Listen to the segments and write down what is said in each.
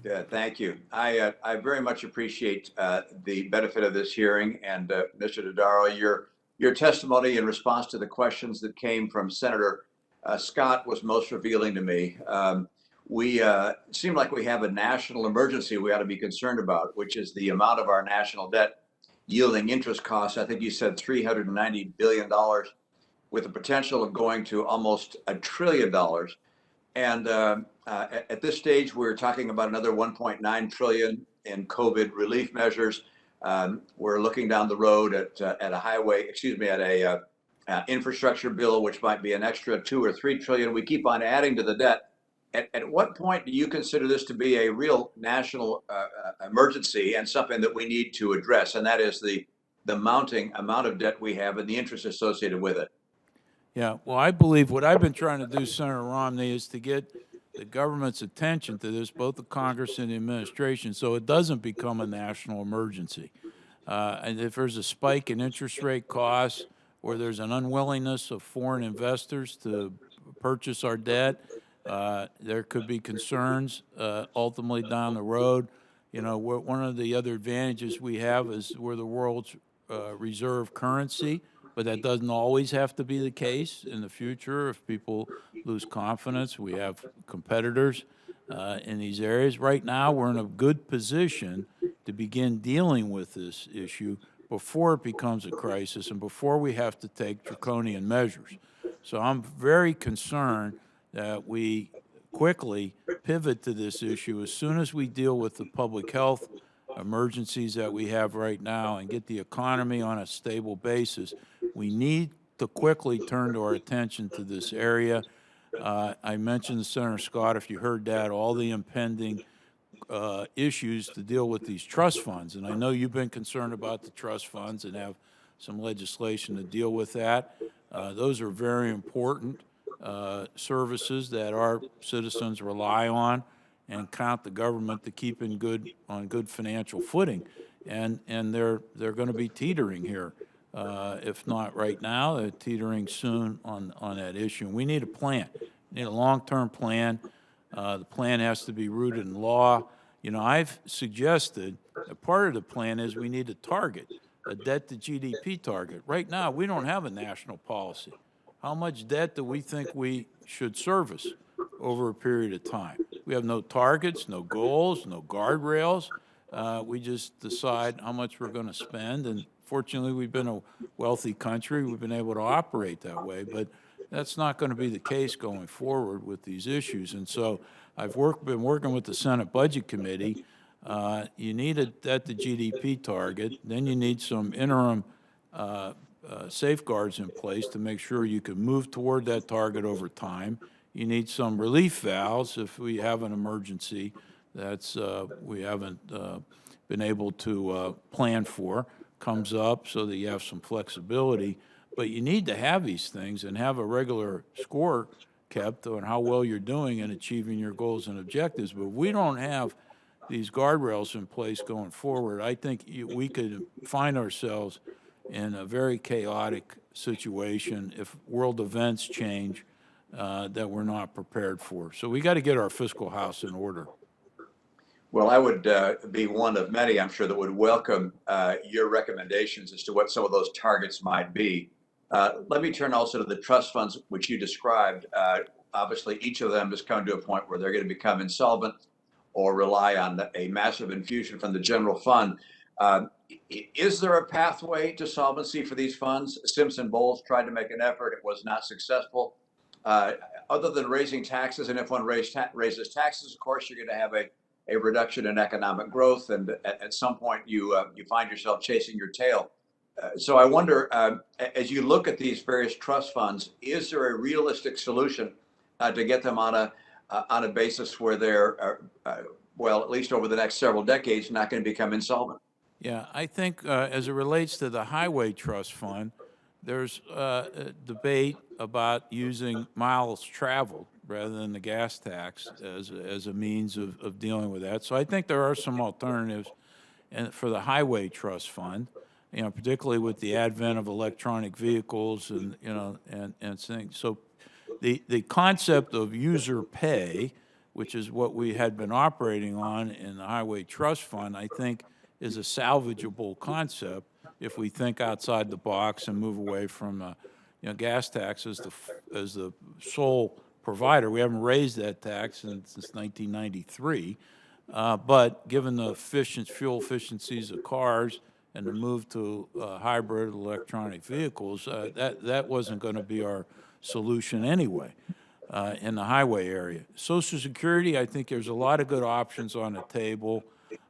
Yeah, thank you. I very much appreciate the benefit of this hearing, and Mr. Dodaro, your testimony in response to the questions that came from Senator Scott was most revealing to me. We seem like we have a national emergency we ought to be concerned about, which is the amount of our national debt yielding interest costs. I think you said $390 billion, with the potential of going to almost $1 trillion. And at this stage, we're talking about another 1.9 trillion in COVID relief measures. We're looking down the road at a highway, excuse me, at a infrastructure bill, which might be an extra 2 or 3 trillion. We keep on adding to the debt. At what point do you consider this to be a real national emergency and something that we need to address? And that is the mounting amount of debt we have and the interest associated with it. Yeah, well, I believe what I've been trying to do, Senator Romney, is to get the government's attention to this, both the Congress and the administration, so it doesn't become a national emergency. And if there's a spike in interest rate costs, or there's an unwillingness of foreign investors to purchase our debt, there could be concerns ultimately down the road. You know, one of the other advantages we have is we're the world's reserve currency, but that doesn't always have to be the case in the future. If people lose confidence, we have competitors in these areas. Right now, we're in a good position to begin dealing with this issue before it becomes a crisis and before we have to take draconian measures. So I'm very concerned that we quickly pivot to this issue as soon as we deal with the public health emergencies that we have right now and get the economy on a stable basis. We need to quickly turn to our attention to this area. I mentioned to Senator Scott, if you heard that, all the impending issues to deal with these trust funds. And I know you've been concerned about the trust funds and have some legislation to deal with that. Those are very important services that our citizens rely on and count the government to keep on good financial footing. And they're going to be teetering here. If not right now, they're teetering soon on that issue. And we need a plan. We need a long-term plan. The plan has to be rooted in law. You know, I've suggested that part of the plan is we need a target, a debt-to-GDP target. Right now, we don't have a national policy. How much debt do we think we should service over a period of time? We have no targets, no goals, no guardrails. We just decide how much we're going to spend, and fortunately, we've been a wealthy country. We've been able to operate that way, but that's not going to be the case going forward with these issues. And so I've been working with the Senate Budget Committee. You need a debt-to-GDP target. Then you need some interim safeguards in place to make sure you can move toward that target over time. You need some relief valves if we have an emergency that's we haven't been able to plan for, comes up, so that you have some flexibility. But you need to have these things and have a regular score kept on how well you're doing in achieving your goals and objectives. But we don't have these guardrails in place going forward. I think we could find ourselves in a very chaotic situation if world events change that we're not prepared for. So we got to get our fiscal house in order. Well, I would be one of many, I'm sure, that would welcome your recommendations as to what some of those targets might be. Let me turn also to the trust funds, which you described. Obviously, each of them has come to a point where they're going to become insolvent or rely on a massive infusion from the general fund. Is there a pathway to solvency for these funds? Simpson Bowles tried to make an effort. It was not successful. Other than raising taxes, and if one raises taxes, of course, you're going to have a reduction in economic growth, and at some point you find yourself chasing your tail. So I wonder, as you look at these various trust funds, is there a realistic solution to get them on a basis where they're, well, at least over the next several decades, not going to become insolvent? Yeah, I think as it relates to the Highway Trust Fund, there's a debate about using miles traveled rather than the gas tax as a means of dealing with that. So I think there are some alternatives for the Highway Trust Fund, you know, particularly with the advent of electronic vehicles and things. So the concept of user pay which is what we had been operating on in the Highway Trust Fund, I think is a salvageable concept if we think outside the box and move away from gas tax as the sole provider. We haven't raised that tax since 1993, but given the fuel efficiencies of cars and the move to hybrid electronic vehicles, that wasn't going to be our solution anyway in the highway area. Social Security, I think there's a lot of good options on the table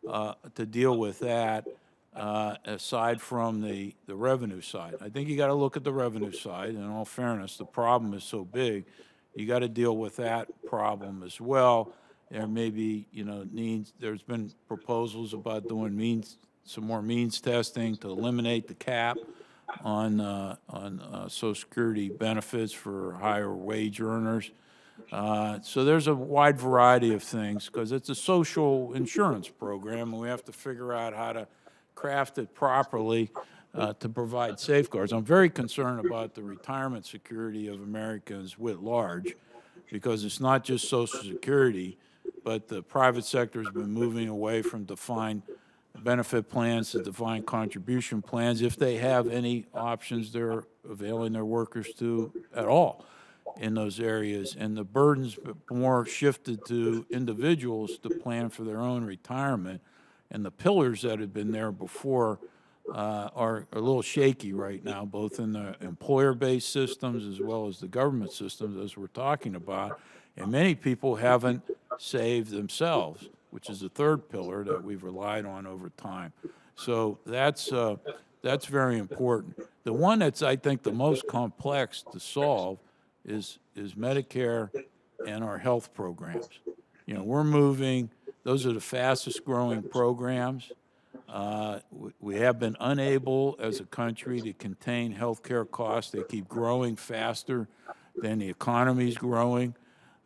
to deal with that, aside from the revenue side. I think you got to look at the revenue side. In all fairness, the problem is so big, you got to deal with that problem as well. There may be, there's been proposals about doing some more means testing to eliminate the cap on Social Security benefits for higher wage earners. So there's a wide variety of things because it's a social insurance program, and we have to figure out how to craft it properly to provide safeguards. I'm very concerned about the retirement security of Americans writ large because it's not just Social Security, but the private sector has been moving away from defined benefit plans to defined contribution plans, if they have any options they're availing their workers to at all in those areas. And the burden's more shifted to individuals to plan for their own retirement. And the pillars that had been there before are a little shaky right now, both in the employer-based systems as well as the government systems, as we're talking about. And many people haven't saved themselves, which is the third pillar that we've relied on over time. So that's very important. The one that's, I think, the most complex to solve is Medicare and our health programs. We're moving, those are the fastest growing programs. We have been unable as a country to contain health care costs. They keep growing faster than the economy's growing.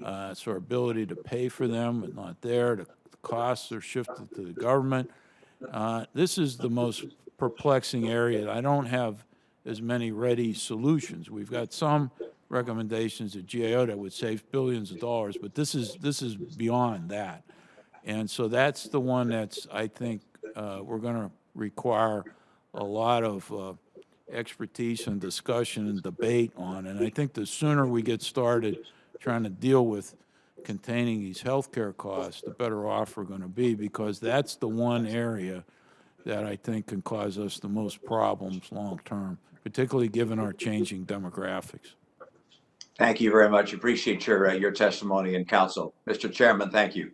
So our ability to pay for them is not there. The costs are shifted to the government. This is the most perplexing area. I don't have as many ready solutions. We've got some recommendations at GAO that would save billions of dollars, but this is beyond that. And so that's the one that's, I think, we're going to require a lot of expertise and discussion and debate on. And I think the sooner we get started trying to deal with containing these health care costs, the better off we're going to be, because that's the one area that I think can cause us the most problems long term, particularly given our changing demographics. Thank you very much. Appreciate your testimony and counsel. Mr. Chairman, thank you.